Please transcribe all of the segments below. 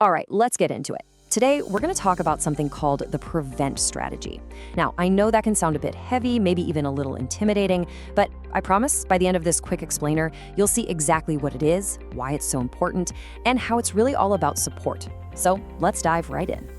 All right, let's get into it. Today, we're going to talk about something called the prevent strategy. Now, I know that can sound a bit heavy, maybe even a little intimidating, but I promise by the end of this quick explainer, you'll see exactly what it is, why it's so important, and how it's really all about support. So let's dive right in.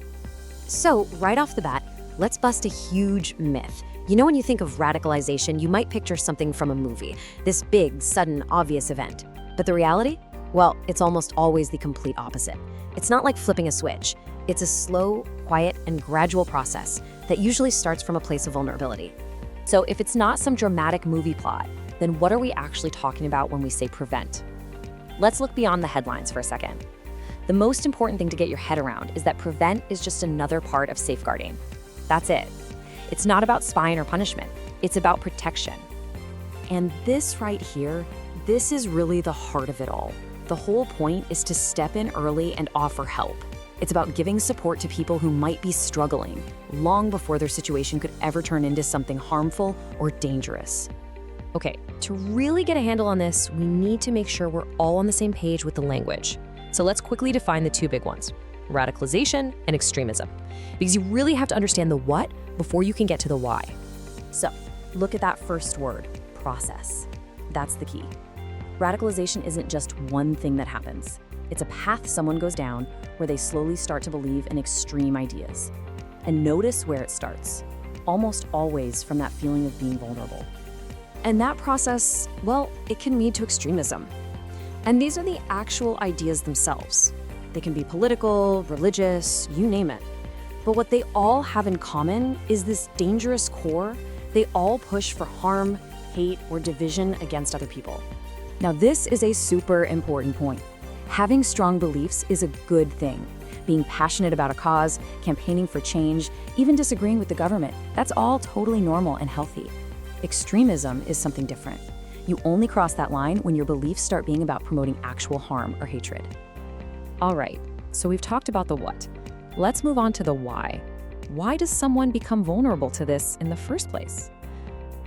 So right off the bat, let's bust a huge myth. You know, when you think of radicalization, you might picture something from a movie, this big, sudden, obvious event. But the reality? Well, it's almost always the complete opposite. It's not like flipping a switch. It's a slow, quiet, and gradual process that usually starts from a place of vulnerability. So if it's not some dramatic movie plot, then what are we actually talking about when we say prevent? Let's look beyond the headlines for a second. The most important thing to get your head around is that prevent is just another part of safeguarding. That's it. It's not about spying or punishment. It's about protection. And this right here, this is really the heart of it all. The whole point is to step in early and offer help. It's about giving support to people who might be struggling long before their situation could ever turn into something harmful or dangerous. Okay, to really get a handle on this, we need to make sure we're all on the same page with the language. So let's quickly define the two big ones, radicalization and extremism, because you really have to understand the what before you can get to the why. So look at that first word, process. That's the key. Radicalization isn't just one thing that happens. It's a path someone goes down where they slowly start to believe in extreme ideas. And notice where it starts, almost always from that feeling of being vulnerable. And that process, well, it can lead to extremism. And these are the actual ideas themselves. They can be political, religious, you name it. But what they all have in common is this dangerous core. They all push for harm, hate, or division against other people. Now, this is a super important point. Having strong beliefs is a good thing. Being passionate about a cause, campaigning for change, even disagreeing with the government, that's all totally normal and healthy. Extremism is something different. You only cross that line when your beliefs start being about promoting actual harm or hatred. All right, so we've talked about the what. Let's move on to the why. Why does someone become vulnerable to this in the first place?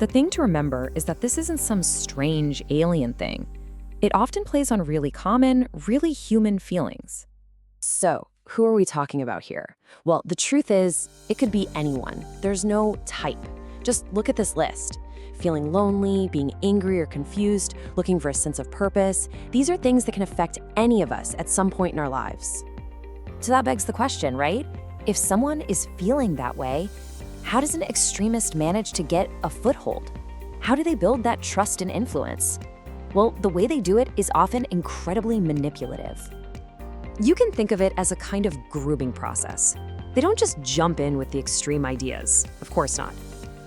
The thing to remember is that this isn't some strange alien thing. It often plays on really common, really human feelings. So, who are we talking about here? Well, the truth is, it could be anyone. There's no type. Just look at this list. Feeling lonely, being angry or confused, looking for a sense of purpose. These are things that can affect any of us at some point in our lives. So that begs the question, right? If someone is feeling that way, how does an extremist manage to get a foothold? How do they build that trust and influence? Well, the way they do it is often incredibly manipulative. You can think of it as a kind of grooming process. They don't just jump in with the extreme ideas. Of course not.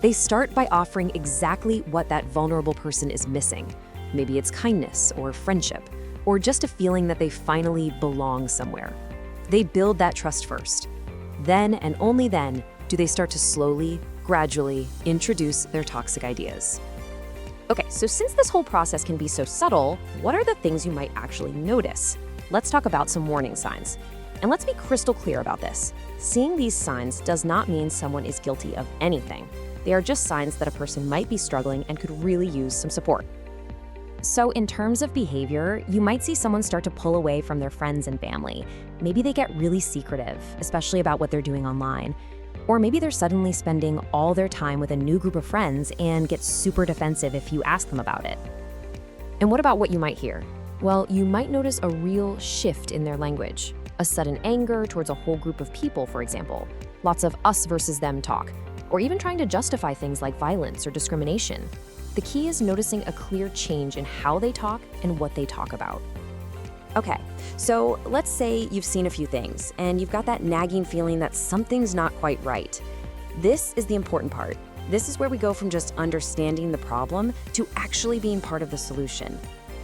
They start by offering exactly what that vulnerable person is missing. Maybe it's kindness or friendship, or just a feeling that they finally belong somewhere. They build that trust first. Then and only then do they start to slowly, gradually introduce their toxic ideas. Okay, so since this whole process can be so subtle, what are the things you might actually notice? Let's talk about some warning signs. And let's be crystal clear about this. Seeing these signs does not mean someone is guilty of anything. They are just signs that a person might be struggling and could really use some support. So in terms of behavior, you might see someone start to pull away from their friends and family. Maybe they get really secretive, especially about what they're doing online. Or maybe they're suddenly spending all their time with a new group of friends and get super defensive if you ask them about it. And what about what you might hear? Well, you might notice a real shift in their language. A sudden anger towards a whole group of people, for example. Lots of us versus them talk. Or even trying to justify things like violence or discrimination. The key is noticing a clear change in how they talk and what they talk about. Okay, so let's say you've seen a few things and you've got that nagging feeling that something's not quite right. This is the important part. This is where we go from just understanding the problem to actually being part of the solution.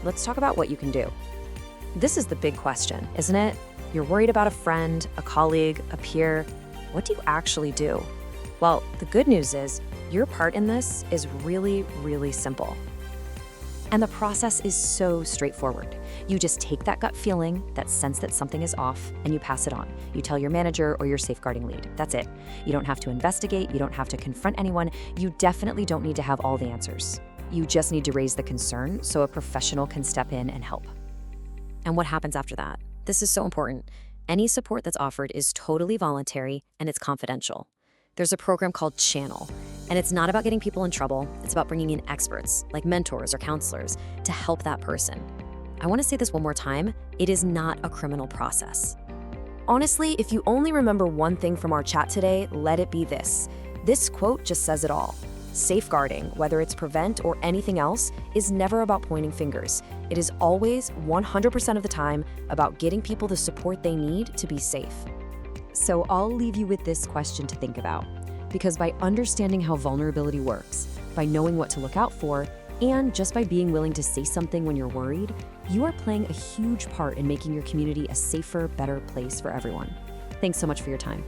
Let's talk about what you can do. This is the big question, isn't it? You're worried about a friend, a colleague, a peer. What do you actually do? Well, the good news is your part in this is really, really simple. And the process is so straightforward. You just take that gut feeling, that sense that something is off, and you pass it on. You tell your manager or your safeguarding lead. That's it. You don't have to investigate. You don't have to confront anyone. You definitely don't need to have all the answers. You just need to raise the concern so a professional can step in and help. And what happens after that? This is so important. Any support that's offered is totally voluntary and it's confidential. There's a program called Channel, and it's not about getting people in trouble. It's about bringing in experts, like mentors or counselors, to help that person. I want to say this one more time. It is not a criminal process. Honestly, if you only remember one thing from our chat today, let it be this. This quote just says it all. Safeguarding, whether it's prevent or anything else, is never about pointing fingers. It is always, 100% of the time, about getting people the support they need to be safe. So I'll leave you with this question to think about. Because by understanding how vulnerability works, by knowing what to look out for, and just by being willing to say something when you're worried, you are playing a huge part in making your community a safer, better place for everyone. Thanks so much for your time.